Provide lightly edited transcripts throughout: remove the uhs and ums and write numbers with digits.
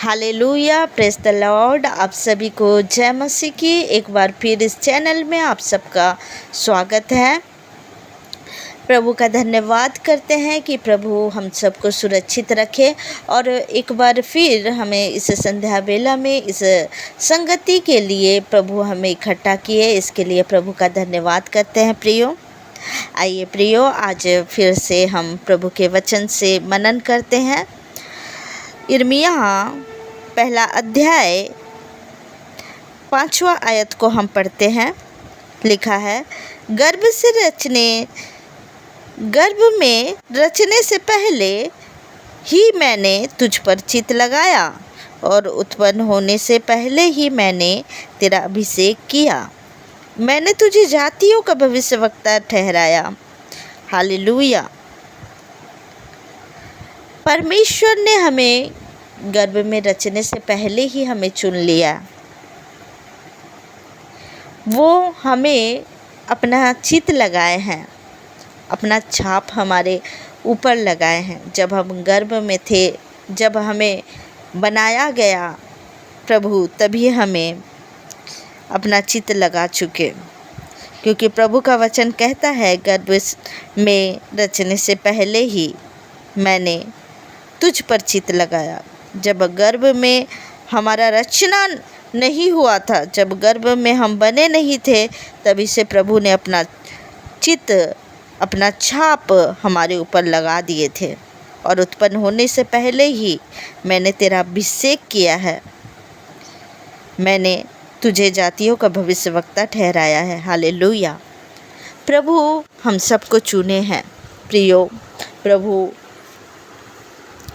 Hallelujah, praise the Lord. आप सभी को जय मसीह की। एक बार फिर इस चैनल में आप सबका स्वागत है। प्रभु का धन्यवाद करते हैं कि प्रभु हम सबको सुरक्षित रखे और एक बार फिर हमें इस संध्या बेला में इस संगति के लिए प्रभु हमें इकट्ठा किए, इसके लिए प्रभु का धन्यवाद करते हैं। प्रियो, आइए प्रियो, आज फिर से हम प्रभु के वचन से मनन करते हैं। यिर्मयाह पहला अध्याय 5वां आयत को हम पढ़ते हैं। लिखा है, गर्भ में रचने से पहले ही मैंने तुझ पर चित्त लगाया और उत्पन्न होने से पहले ही मैंने तेरा अभिषेक किया। मैंने तुझे जातियों का भविष्यवक्ता ठहराया। हालेलुया। परमेश्वर ने हमें गर्भ में रचने से पहले ही हमें चुन लिया। वो हमें अपना चित्त लगाए हैं, अपना छाप हमारे ऊपर लगाए हैं। जब हम गर्भ में थे, जब हमें बनाया गया प्रभु, तभी हमें अपना चित्त लगा चुके, क्योंकि प्रभु का वचन कहता है, गर्भ में रचने से पहले ही मैंने तुझ पर चित्त लगाया। जब गर्भ में हमारा रचना नहीं हुआ था, जब गर्भ में हम बने नहीं थे, तभी से प्रभु ने अपना चित्त, अपना छाप हमारे ऊपर लगा दिए थे। और उत्पन्न होने से पहले ही मैंने तेरा अभिषेक किया है। मैंने तुझे जातियों का भविष्यवक्ता ठहराया है। हालेलुया। प्रभु हम सबको चुने हैं। प्रियो, प्रभु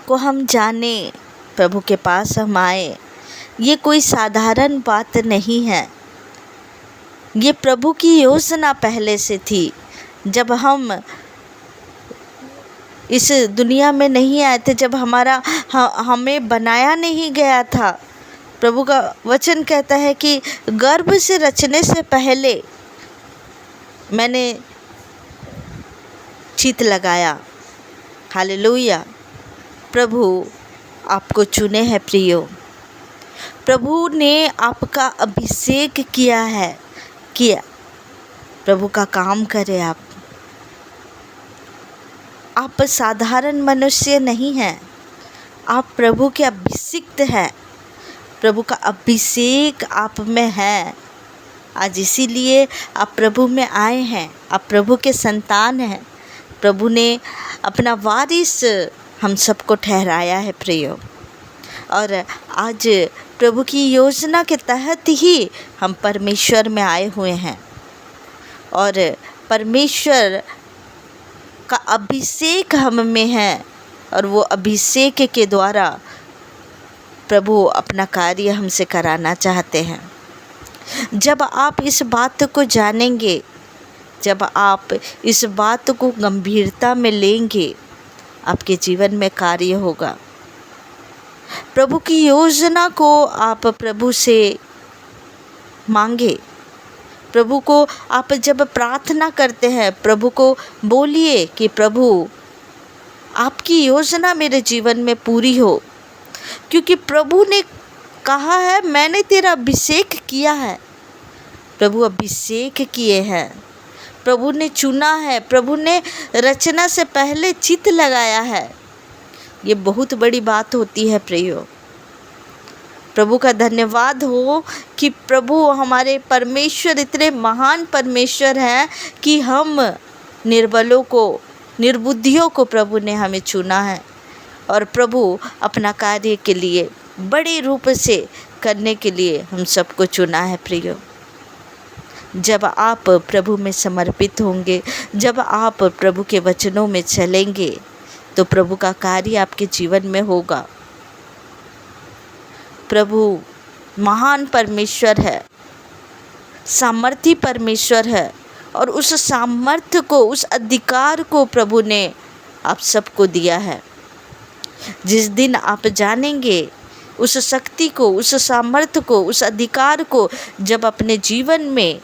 को हम जाने, प्रभु के पास हम आए, ये कोई साधारण बात नहीं है। ये प्रभु की योजना पहले से थी। जब हम इस दुनिया में नहीं आए थे, जब हमें बनाया नहीं गया था, प्रभु का वचन कहता है कि गर्भ से रचने से पहले मैंने चित्त लगाया। हालेलुया। प्रभु आपको चुने हैं प्रियो। प्रभु ने आपका अभिषेक किया। प्रभु का काम करें आप। आप साधारण मनुष्य नहीं हैं, आप प्रभु के अभिषिक्त हैं। प्रभु का अभिषेक आप में है। आज इसीलिए आप प्रभु में आए हैं, आप प्रभु के संतान हैं। प्रभु ने अपना वारिस हम सबको ठहराया है प्रियो। और आज प्रभु की योजना के तहत ही हम परमेश्वर में आए हुए हैं और परमेश्वर का अभिषेक हम में है और वो अभिषेक के द्वारा प्रभु अपना कार्य हमसे कराना चाहते हैं। जब आप इस बात को जानेंगे, जब आप इस बात को गंभीरता में लेंगे, आपके जीवन में कार्य होगा। प्रभु की योजना को आप प्रभु से मांगे। प्रभु को आप जब प्रार्थना करते हैं, प्रभु को बोलिए कि प्रभु आपकी योजना मेरे जीवन में पूरी हो, क्योंकि प्रभु ने कहा है मैंने तेरा अभिषेक किया है। प्रभु अभिषेक किए हैं, प्रभु ने चुना है, प्रभु ने रचना से पहले चित्त लगाया है। ये बहुत बड़ी बात होती है प्रियो। प्रभु का धन्यवाद हो कि प्रभु हमारे परमेश्वर इतने महान परमेश्वर हैं कि हम निर्बलों को, निर्बुद्धियों को प्रभु ने हमें चुना है और प्रभु अपना कार्य के लिए बड़े रूप से करने के लिए हम सबको चुना है प्रियो। जब आप प्रभु में समर्पित होंगे, जब आप प्रभु के वचनों में चलेंगे, तो प्रभु का कार्य आपके जीवन में होगा। प्रभु महान परमेश्वर है, सामर्थी परमेश्वर है और उस सामर्थ्य को, उस अधिकार को प्रभु ने आप सबको दिया है। जिस दिन आप जानेंगे उस शक्ति को, उस सामर्थ्य को, उस अधिकार को, जब अपने जीवन में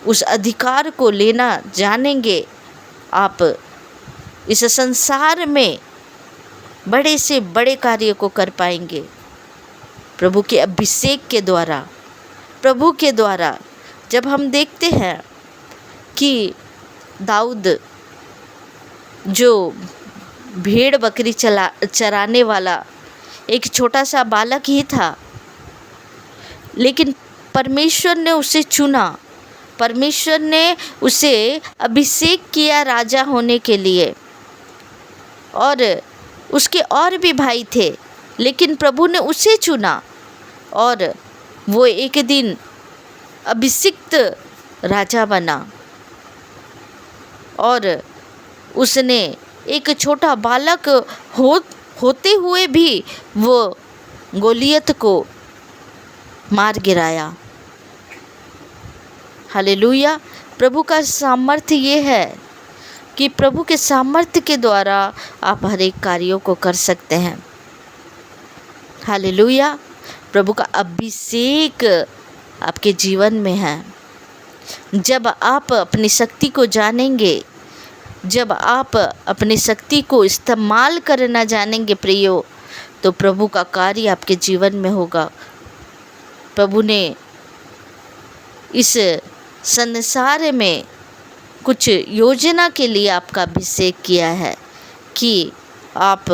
उस अधिकार को लेना जानेंगे, आप इस संसार में बड़े से बड़े कार्य को कर पाएंगे प्रभु के अभिषेक के द्वारा, प्रभु के द्वारा। जब हम देखते हैं कि दाऊद जो भेड़ बकरी चराने वाला एक छोटा सा बालक ही था, लेकिन परमेश्वर ने उसे चुना, परमेश्वर ने उसे अभिषेक किया राजा होने के लिए। और उसके और भी भाई थे, लेकिन प्रभु ने उसे चुना और वो एक दिन अभिषिक्त राजा बना। और उसने एक छोटा बालक होते हुए भी वो गोलियत को मार गिराया। हालेलुया। प्रभु का सामर्थ्य ये है कि प्रभु के सामर्थ्य के द्वारा आप हर एक कार्यों को कर सकते हैं। हालेलुया। प्रभु का अभिषेक आपके जीवन में है। जब आप अपनी शक्ति को जानेंगे, जब आप अपनी शक्ति को इस्तेमाल करना जानेंगे प्रियो, तो प्रभु का कार्य आपके जीवन में होगा। प्रभु ने इस संसार में कुछ योजना के लिए आपका अभिषेक किया है कि आप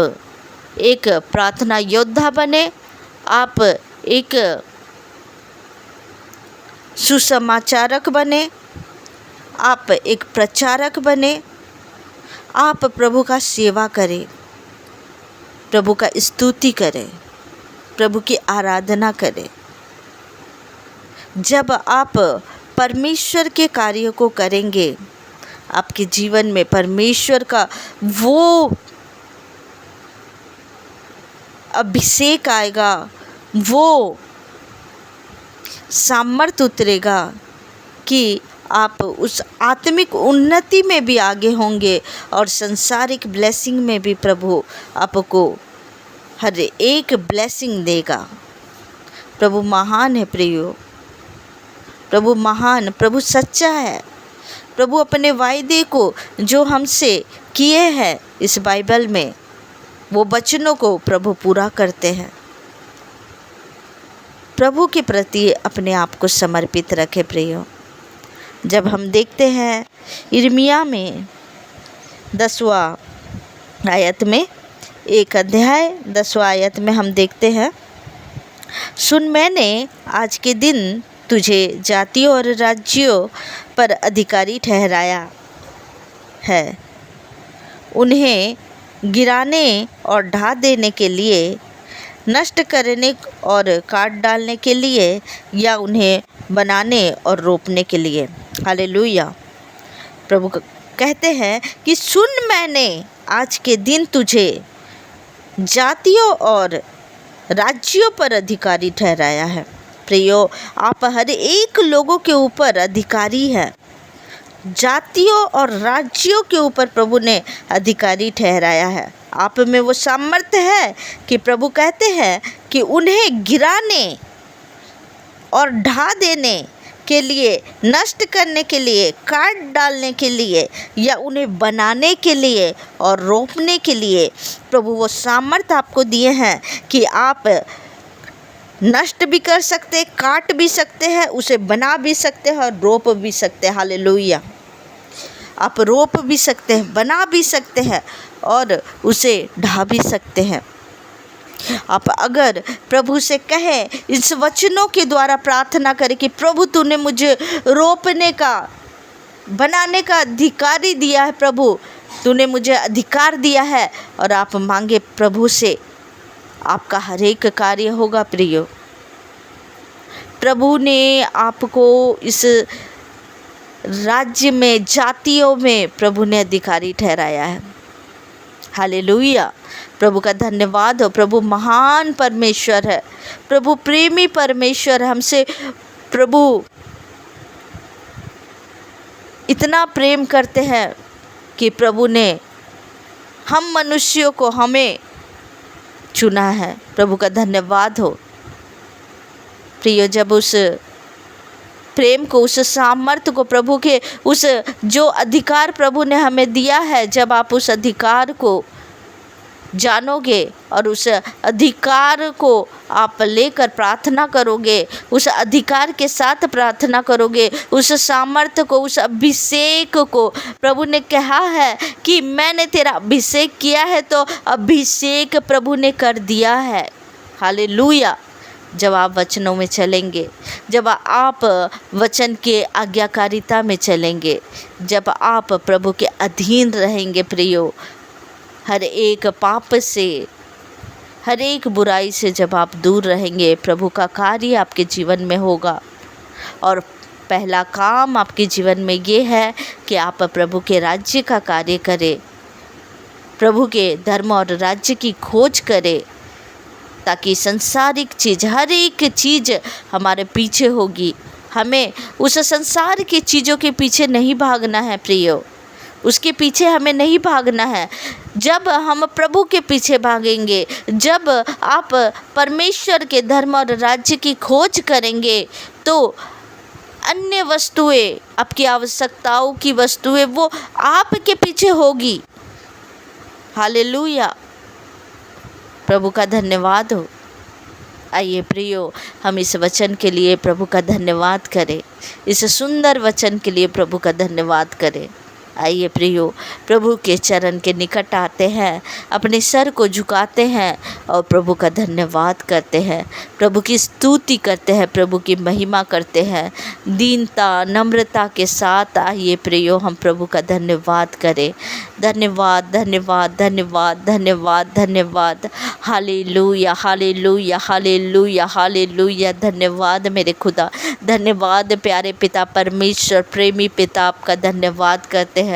एक प्रार्थना योद्धा बने, आप एक सुसमाचारक बने, आप एक प्रचारक बने, आप प्रभु का सेवा करें, प्रभु का स्तुति करें, प्रभु की आराधना करें। जब आप परमेश्वर के कार्य को करेंगे, आपके जीवन में परमेश्वर का वो अभिषेक आएगा, वो सामर्थ्य उतरेगा कि आप उस आत्मिक उन्नति में भी आगे होंगे और संसारिक ब्लेसिंग में भी प्रभु आपको हर एक ब्लेसिंग देगा। प्रभु महान है प्रियो, प्रभु महान, प्रभु सच्चा है। प्रभु अपने वायदे को जो हमसे किए हैं इस बाइबल में, वो वचनों को प्रभु पूरा करते हैं। प्रभु के प्रति अपने आप को समर्पित रखें प्रियो। जब हम देखते हैं यिर्मयाह में 10वां आयत में, एक अध्याय 10वां आयत में हम देखते हैं, सुन मैंने आज के दिन तुझे जातियों और राज्यों पर अधिकारी ठहराया है, उन्हें गिराने और ढा देने के लिए, नष्ट करने और काट डालने के लिए, या उन्हें बनाने और रोपने के लिए। हालेलुया। प्रभु कहते हैं कि सुन मैंने आज के दिन तुझे जातियों और राज्यों पर अधिकारी ठहराया है। प्रियो, आप हर एक लोगों के ऊपर अधिकारी हैं। जातियों और राज्यों के ऊपर प्रभु ने अधिकारी ठहराया है। आप में वो सामर्थ्य है कि प्रभु कहते हैं कि उन्हें गिराने और ढा देने के लिए, नष्ट करने के लिए, काट डालने के लिए, या उन्हें बनाने के लिए और रोपने के लिए प्रभु वो सामर्थ्य आपको दिए हैं कि आप नष्ट भी कर सकते, काट भी सकते हैं, उसे बना भी सकते हैं और रोप भी सकते हैं। हालेलुया। आप रोप भी सकते हैं, बना भी सकते हैं और उसे ढा भी सकते हैं। आप अगर प्रभु से कहें, इस वचनों के द्वारा प्रार्थना करें कि प्रभु तूने मुझे रोपने का, बनाने का अधिकारी दिया है, प्रभु तूने मुझे अधिकार दिया है, और आप मांगे प्रभु से, आपका हर एक कार्य होगा प्रियो। प्रभु ने आपको इस राज्य में, जातियों में प्रभु ने अधिकारी ठहराया है। हालेलुया। प्रभु का धन्यवाद हो। प्रभु महान परमेश्वर है, प्रभु प्रेमी परमेश्वर। हमसे प्रभु इतना प्रेम करते हैं कि प्रभु ने हम मनुष्यों को, हमें चुना है। प्रभु का धन्यवाद हो। प्रियो, जब उस प्रेम को, उस सामर्थ्य को, प्रभु के उस जो अधिकार प्रभु ने हमें दिया है, जब आप उस अधिकार को जानोगे और उस अधिकार को आप लेकर प्रार्थना करोगे, उस अधिकार के साथ प्रार्थना करोगे, उस सामर्थ्य को, उस अभिषेक को। प्रभु ने कहा है कि मैंने तेरा अभिषेक किया है, तो अभिषेक प्रभु ने कर दिया है। हालेलुया। जब आप वचनों में चलेंगे, जब आप वचन के आज्ञाकारिता में चलेंगे, जब आप प्रभु के अधीन रहेंगे प्रियो, हर एक पाप से, हर एक बुराई से जब आप दूर रहेंगे, प्रभु का कार्य आपके जीवन में होगा। और पहला काम आपके जीवन में ये है कि आप प्रभु के राज्य का कार्य करें, प्रभु के धर्म और राज्य की खोज करें, ताकि संसारिक चीज़, हर एक चीज़ हमारे पीछे होगी। हमें उस संसार की चीज़ों के पीछे नहीं भागना है प्रियो, उसके पीछे हमें नहीं भागना है। जब हम प्रभु के पीछे भागेंगे, जब आप परमेश्वर के धर्म और राज्य की खोज करेंगे, तो अन्य वस्तुएं, आपकी आवश्यकताओं की वस्तुएं, वो आपके पीछे होगी। हालेलुया। प्रभु का धन्यवाद हो। आइए प्रियो, हम इस वचन के लिए प्रभु का धन्यवाद करें, इस सुंदर वचन के लिए प्रभु का धन्यवाद करें। आइए प्रियो, प्रभु के चरण के निकट आते हैं, अपने सर को झुकाते हैं और प्रभु का धन्यवाद करते हैं, प्रभु की स्तुति करते हैं, प्रभु की महिमा करते हैं। दीनता, नम्रता के साथ आइए प्रियो, हम प्रभु का धन्यवाद करें। धन्यवाद, धन्यवाद, धन्यवाद, धन्यवाद, धन्यवाद। Hallelujah, hallelujah, hallelujah, hallelujah. धन्यवाद मेरे खुदा, धन्यवाद प्यारे पिता परमेश्वर, प्रेमी पिता, आपका धन्यवाद करते हैं।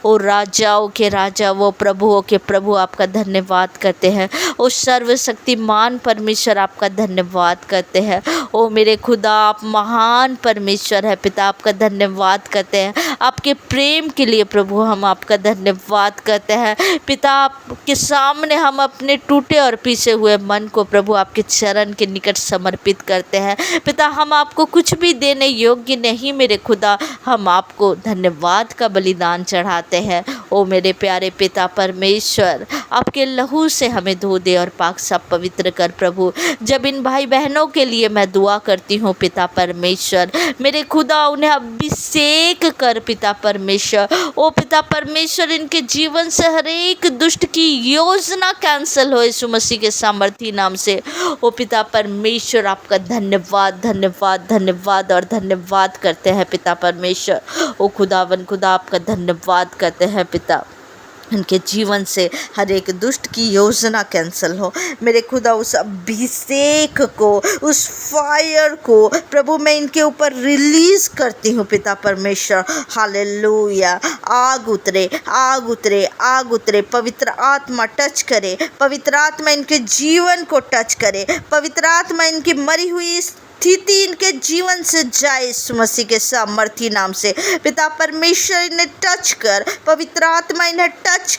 ओ राजाओं के राजा, वो प्रभुओं के प्रभु, आपका धन्यवाद करते हैं। ओ सर्वशक्तिमान परमेश्वर, आपका धन्यवाद करते हैं। ओ मेरे खुदा, आप महान परमेश्वर है पिता, आपका धन्यवाद करते हैं। आपके प्रेम के लिए प्रभु हम आपका धन्यवाद करते हैं पिता। आपके सामने हम अपने टूटे और पीछे हुए मन को प्रभु आपके चरण के निकट समर्पित करते हैं पिता। हम आपको कुछ भी देने योग्य नहीं मेरे खुदा, हम आपको धन्यवाद का बलिदान चढ़ाते हैं। ओ मेरे प्यारे पिता परमेश्वर, आपके लहू से हमें धो दे और पाक साफ पवित्र कर प्रभु। जब इन भाई बहनों के लिए मैं दुआ करती हूँ पिता परमेश्वर, मेरे खुदा उन्हें अभिषेक कर पिता परमेश्वर। ओ पिता परमेश्वर, इनके जीवन से हर एक दुष्ट की योजना कैंसिल हो यीशु मसीह के सामर्थी नाम से। ओ पिता परमेश्वर, आपका धन्यवाद, धन्यवाद, धन्यवाद और धन्यवाद करते हैं पिता परमेश्वर। ओ खुदावन खुदा, आपका धन्यवाद करते हैं पिता। उनके जीवन से हर एक दुष्ट की योजना कैंसिल हो मेरे खुदा। उस अभिषेक को, उस फायर को प्रभु मैं इनके ऊपर रिलीज़ करती हूँ पिता परमेश्वर। हालेलुया। आग उतरे, आग उतरे, आग उतरे। पवित्र आत्मा टच करे, पवित्र आत्मा इनके जीवन को टच करे, पवित्र आत्मा इनकी मरी हुई स्थिति इनके जीवन से जाए यीशु मसीह के सामर्थी नाम से पिता परमेश्वर। इन्हें टच कर, पवित्र आत्मा इन्हें टच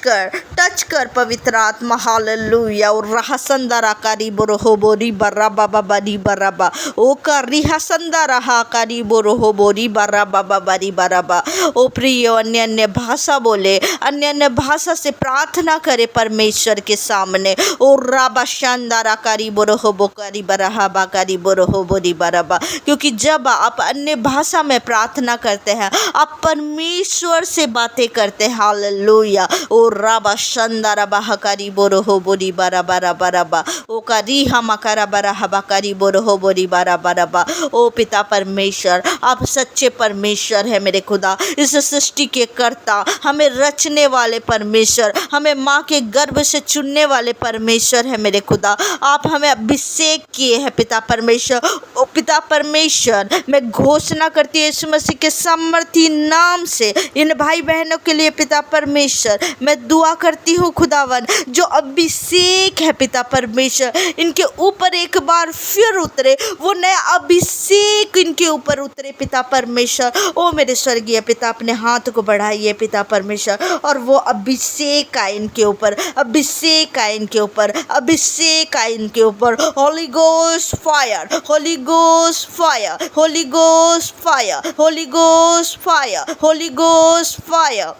कर पवित्र आत्मा। हालेलुया। और रहसंदा राकारी बोरो बोरी बर्रा बाबा बरी बराबा, ओ करी हसंदा रहा कारी बोरो बोरी बर्रा बाबा बरी बराबा। ओ प्रिय, अन्य अन्य भाषा बोले, अन्य अन्य भाषा से प्रार्थना करे परमेश्वर के सामने। ओ राबा शानदारा कारी बोरो बोकारी बरहा बाकारी बोरो बोरी बराबा। क्योंकि जब आप अन्य भाषा में प्रार्थना करते हैं, आप परमेश्वर से बातें करते हैं। हालेलुया। ओ राबा शंदारा बाहकारी बोरो हो बोरी बारा बारा बाराबा, ओ करी हम अकारा बारा हबाकारी बोरो हो बोरी बारा बाराबा। ओ पिता परमेश्वर, आप सच्चे परमेश्वर है मेरे खुदा, इस सृष्टि के कर्ता, हमें रचने वाले परमेश्वर, हमें माँ के गर्भ से चुनने वाले परमेश्वर है मेरे खुदा। आप हमें अभिषेक किए हैं पिता परमेश्वर। ओ पिता परमेश्वर, मैं घोषणा करती हूँ यीशु मसीह के सामर्थी नाम से इन भाई बहनों के लिए पिता परमेश्वर, मैं दुआ करती हूँ खुदावन, जो अभिषेक है पिता परमेश्वर, इनके ऊपर एक बार फिर उतरे, वो नया अभिषेक इनके ऊपर उतरे पिता परमेश्वर। ओ मेरे स्वर्गीय पिता, अपने हाथ को बढ़ाइए पिता परमेश्वर, और वो अभिषेक आए इनके ऊपर, अभिषेक आए इनके ऊपर, अभिषेक आए इनके ऊपर। Holi ghost fire, Holi ghost fire, Holi ghost fire, Holi ghost fire, Holi ghost fire.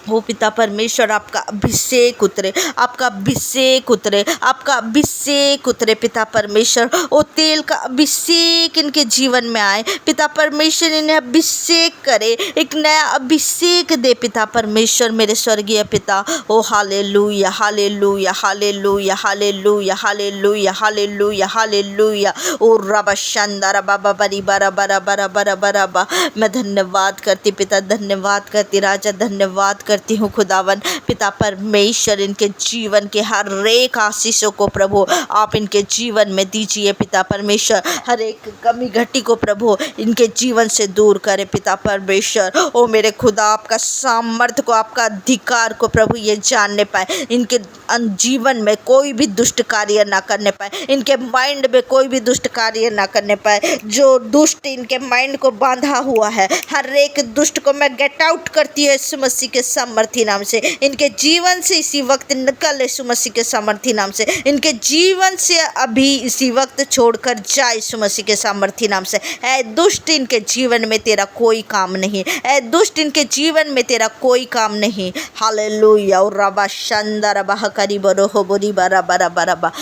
हो पिता परमेश्वर, आपका अभिषेक उतरे, आपका अभिषेक उतरे, आपका अभिषेक उतरे पिता परमेश्वर। ओ तेल का अभिषेक इनके जीवन में आए पिता परमेश्वर, इन्हें अभिषेक करे, एक नया अभिषेक दे पिता परमेश्वर मेरे स्वर्गीय पिता। ओ hallelujah hallelujah hallelujah hallelujah hallelujah hallelujah hallelujah. ओ रबा शांदारा बाबा बरी बारा बारा बारा बारा बारा बा। मैं धन्यवाद करती पिता, धन्यवाद करती राजा, धन्यवाद करती हूँ खुदावन पिता परमेश्वर। इनके जीवन के हर एक आशीषों को प्रभु आप इनके जीवन में दीजिए पिता परमेश्वर। हर एक कमी घटी को प्रभु इनके जीवन से दूर करे पिता परमेश्वर। ओ मेरे खुदा, आपका सामर्थ्य को, आपका अधिकार को प्रभु ये जानने पाए, इनके जीवन में कोई भी दुष्ट कार्य ना करने पाए, इनके माइंड में कोई भी दुष्ट कार्य ना करने पाए। जो दुष्ट इनके माइंड को बांधा हुआ है, हर एक दुष्ट को मैं गेट आउट करती हूँ यीशु मसीह के सामर्थी नाम से। इनके जीवन से इसी वक्त निकल यीशु मसीह के सामर्थी नाम से। इनके जीवन से अभी इसी वक्त छोड़कर जा यीशु मसीह के सामर्थी नाम से। ऐ दुष्ट, इनके जीवन में तेरा कोई काम नहीं। ऐ दुष्ट, इनके जीवन में तेरा कोई काम नहीं। हालेलुया। और रबा शांदारा बाह करी बरो हो बोरी बारा बारा बारा बा।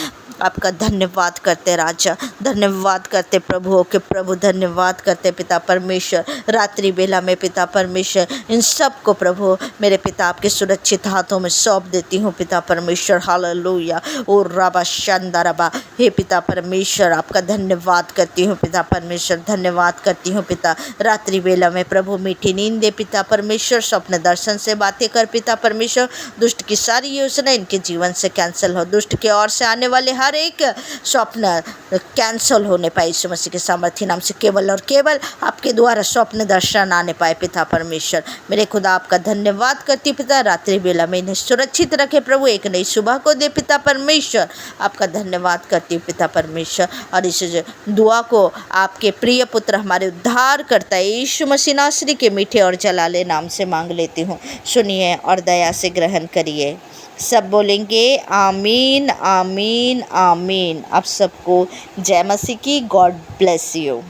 आपका धन्यवाद करते राजा, धन्यवाद करते प्रभु के प्रभु, धन्यवाद करते पिता परमेश्वर। रात्रि बेला में पिता परमेश्वर इन सब को प्रभु मेरे पिता आपके सुरक्षित हाथों में सौंप देती हूँ पिता परमेश्वर। हालेलुया। और रबा शांदारबा। हे पिता परमेश्वर, आपका धन्यवाद करती हूँ पिता परमेश्वर, धन्यवाद करती हूँ पिता। रात्रि बेला में प्रभु मीठी नींद दे पिता परमेश्वर, स्वप्न दर्शन से बातें कर पिता परमेश्वर। दुष्ट की सारी योजना इनके जीवन से कैंसिल हो, दुष्ट की ओर से आने वाले हर एक स्वप्न कैंसल होने पाए यीशु मसीह के सामर्थ्य नाम से। केवल और केवल आपके द्वारा स्वप्न दर्शन आने पाए पिता परमेश्वर। मेरे खुदा, आपका धन्यवाद करती पिता। रात्रि बेला में इन्हें सुरक्षित रखे प्रभु, एक नई सुबह को दे पिता परमेश्वर। आपका धन्यवाद करती पिता परमेश्वर। और इस दुआ को आपके प्रिय पुत्र हमारे उद्धार करता है यीशु मसीह नासरी के मीठे और जलाले नाम से मांग लेती हूँ। सुनिए और दया से ग्रहण करिए। सब बोलेंगे आमीन आमीन आमीन। आप सबको जय मसीह की। God bless you.